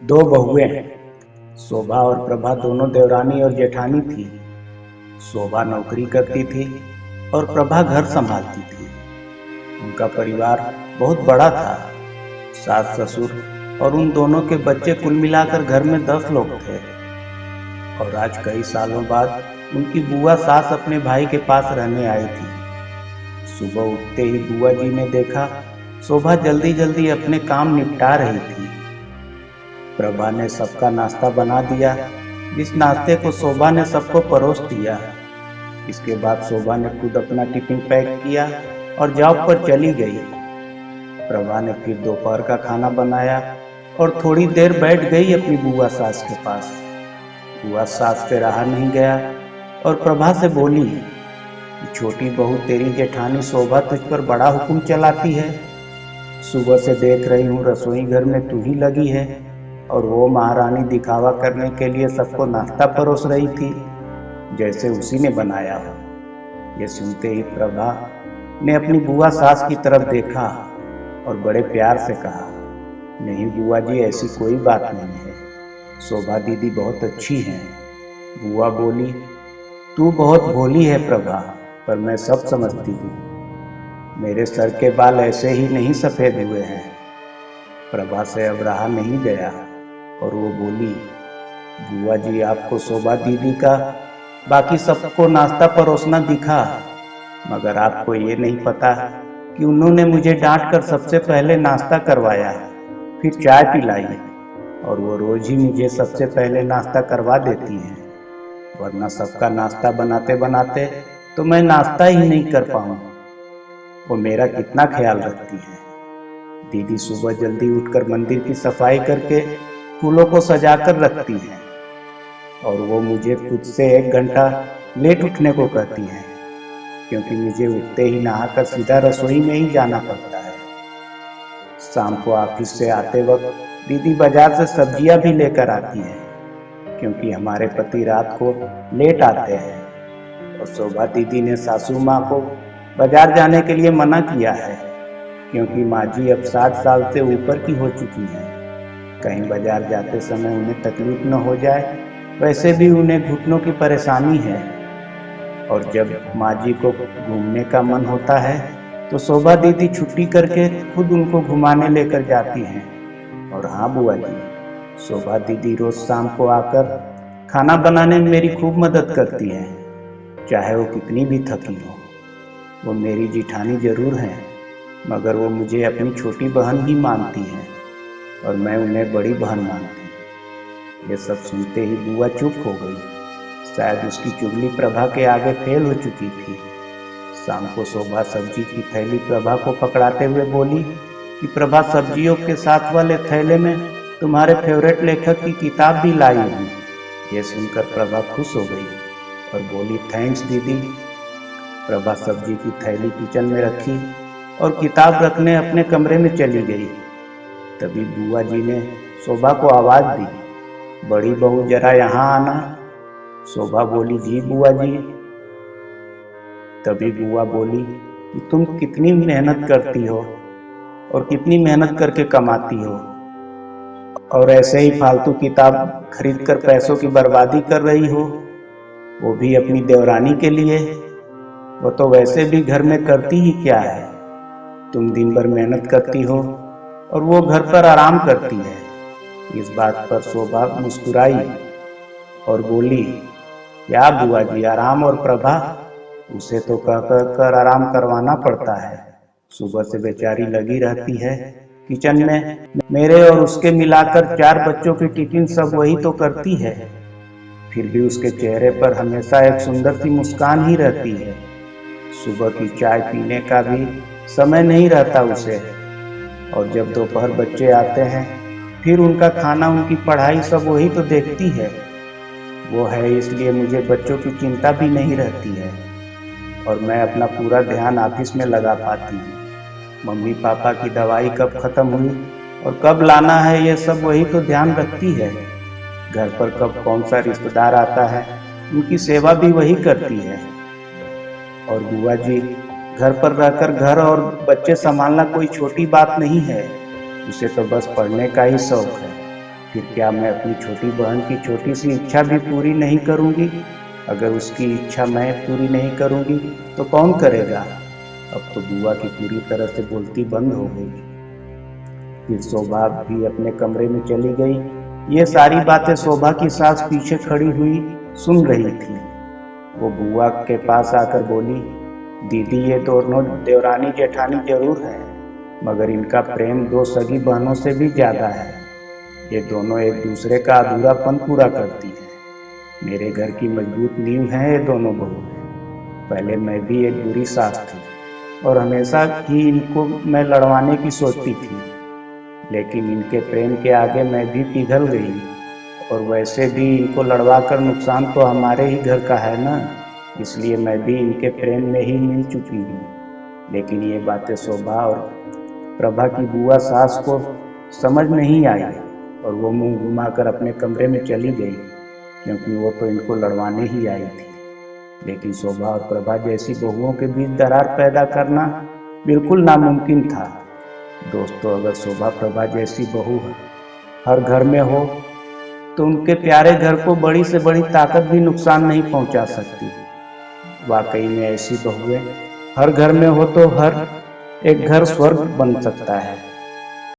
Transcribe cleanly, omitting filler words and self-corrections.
दो बहुएं शोभा और प्रभा दोनों देवरानी और जेठानी थी। शोभा नौकरी करती थी और प्रभा घर संभालती थी। उनका परिवार बहुत बड़ा था। सास ससुर और उन दोनों के बच्चे कुल मिलाकर घर में 10 लोग थे। और आज कई सालों बाद उनकी बुआ सास अपने भाई के पास रहने आई थी। सुबह उठते ही बुआ जी ने देखा शोभा जल्दी जल्दी अपने काम निपटा रही थी। प्रभा ने सबका नाश्ता बना दिया, जिस नाश्ते को शोभा ने सबको परोस दिया। इसके बाद शोभा ने खुद अपना टिफिन पैक किया और जॉब पर चली गई। प्रभा ने फिर दोपहर का खाना बनाया और थोड़ी देर बैठ गई अपनी बुआ सास के पास। बुआ सास से रहा नहीं गया और प्रभा से बोली, छोटी बहू तेरी जेठानी शोभा तुझ पर बड़ा हुक्म चलाती है। सुबह से देख रही हूँ रसोई घर में तू ही लगी है और वो महारानी दिखावा करने के लिए सबको नाश्ता परोस रही थी, जैसे उसी ने बनाया हो। ये सुनते ही प्रभा ने अपनी बुआ सास की तरफ देखा और बड़े प्यार से कहा, नहीं बुआ जी, ऐसी कोई बात नहीं है। शोभा दीदी बहुत अच्छी हैं। बुआ बोली, तू बहुत भोली है प्रभा, पर मैं सब समझती हूँ। मेरे सर के बाल ऐसे ही नहीं सफ़ेद हुए हैं। प्रभा से अब रहा नहीं गया और वो बोली, बुआ जी आपको शोभा दीदी का बाकी सबको नाश्ता परोसना दिखा, मगर आपको ये नहीं पता कि उन्होंने मुझे डांट कर सबसे पहले नाश्ता करवाया, फिर चाय पिलाई, और वो रोज ही मुझे सबसे पहले नाश्ता करवा देती हैं। वरना सबका नाश्ता बनाते बनाते तो मैं नाश्ता ही नहीं कर पाऊँ। वो मेरा कितना ख्याल रखती है। दीदी सुबह जल्दी उठकर मंदिर की सफाई करके फूलों को सजाकर रखती हैं और वो मुझे खुद से 1 घंटा लेट उठने को कहती हैं, क्योंकि मुझे उठते ही नहाकर सीधा रसोई में ही जाना पड़ता है। शाम को ऑफिस से आते वक्त दीदी बाजार से सब्जियां भी लेकर आती है, क्योंकि हमारे पति रात को लेट आते हैं। और शोभा दीदी ने सासू माँ को बाजार जाने के लिए मना किया है, क्योंकि माँ जी अब 60 साल से ऊपर की हो चुकी हैं। कहीं बाजार जाते समय उन्हें तकलीफ न हो जाए, वैसे भी उन्हें घुटनों की परेशानी है। और जब माँ जी को घूमने का मन होता है तो शोभा दीदी छुट्टी करके खुद उनको घुमाने लेकर जाती हैं। और हाँ बुआ जी, शोभा दीदी रोज शाम को आकर खाना बनाने में मेरी खूब मदद करती है, चाहे वो कितनी भी थकी हो। वो मेरी जिठानी जरूर हैं, मगर वो मुझे अपनी छोटी बहन ही मानती हैं और मैं उन्हें बड़ी बहन मानती हूँ। ये सब सुनते ही बुआ चुप हो गई। शायद उसकी चुगली प्रभा के आगे फेल हो चुकी थी। शाम को शोभा सब्जी की थैली प्रभा को पकड़ाते हुए बोली कि प्रभा, सब्जियों के साथ वाले थैले में तुम्हारे फेवरेट लेखक की किताब भी लाई हूँ। ये सुनकर प्रभा खुश हो गई और बोली, थैंक्स दीदी। प्रभा सब्जी की थैली किचन में रखी और किताब रखने अपने कमरे में चली गई। तभी बुआ जी ने शोभा को आवाज दी, बड़ी बहू जरा यहाँ आना। शोभा बोली, जी बुआ जी। तभी बुआ बोली कि तुम कितनी मेहनत करती हो और कितनी मेहनत करके कमाती हो, और ऐसे ही फालतू किताब खरीदकर पैसों की बर्बादी कर रही हो, वो भी अपनी देवरानी के लिए। वो तो वैसे भी घर में करती ही क्या है। तुम दिन भर मेहनत करती हो और वो घर पर आराम करती है। इस बात पर शोभा मुस्कुराई और बोली, क्या बुआ जी, आराम और प्रभा, उसे तो कह कर आराम करवाना पड़ता है। सुबह से बेचारी लगी रहती है किचन में। मेरे और उसके मिलाकर 4 बच्चों की टिफिन सब वही तो करती है। फिर भी उसके चेहरे पर हमेशा एक सुंदर सी मुस्कान ही रहती है। सुबह की चाय पीने का भी समय नहीं रहता उसे। और जब दोपहर बच्चे आते हैं, फिर उनका खाना, उनकी पढ़ाई सब वही तो देखती है। वो है इसलिए मुझे बच्चों की चिंता भी नहीं रहती है और मैं अपना पूरा ध्यान ऑफिस में लगा पाती हूँ। मम्मी पापा की दवाई कब खत्म हुई और कब लाना है, ये सब वही तो ध्यान रखती है। घर पर कब कौन सा रिश्तेदार आता है, उनकी सेवा भी वही करती है। और बुआ जी, घर पर रहकर घर और बच्चे संभालना कोई छोटी बात नहीं है। उसे तो बस पढ़ने का ही शौक है। फिर क्या मैं अपनी छोटी बहन की छोटी सी इच्छा भी पूरी नहीं करूंगी? अगर उसकी इच्छा मैं पूरी नहीं करूंगी तो कौन करेगा? अब तो बुआ की पूरी तरह से बोलती बंद हो गई। फिर शोभा भी अपने कमरे में चली गई। ये सारी बातें शोभा की सास पीछे खड़ी हुई सुन रही थी। वो बुआ के पास आकर बोली, दीदी ये दोनों देवरानी जेठानी जरूर है, मगर इनका प्रेम दो सगी बहनों से भी ज्यादा है। ये दोनों एक दूसरे का अधूरापन पूरा करती है। मेरे घर की मजबूत नींव है ये दोनों बहू। पहले मैं भी एक बुरी सास थी और हमेशा ही इनको मैं लड़वाने की सोचती थी, लेकिन इनके प्रेम के आगे मैं भी पिघल गई। और वैसे भी इनको लड़वा कर नुकसान तो हमारे ही घर का है ना, इसलिए मैं भी इनके प्रेम में ही मिल चुकी हूँ। लेकिन ये बातें शोभा और प्रभा की बुआ सास को समझ नहीं आई और वो मुंह घुमाकर अपने कमरे में चली गई, क्योंकि वो तो इनको लड़वाने ही आई थी। लेकिन शोभा और प्रभा जैसी बहुओं के बीच दरार पैदा करना बिल्कुल नामुमकिन था। दोस्तों, अगर शोभा प्रभा जैसी बहू हर घर में हो तो उनके प्यारे घर को बड़ी से बड़ी ताकत भी नुकसान नहीं पहुंचा सकती। वाकई में ऐसी बहुएं हर घर में हो तो हर एक घर स्वर्ग बन सकता है।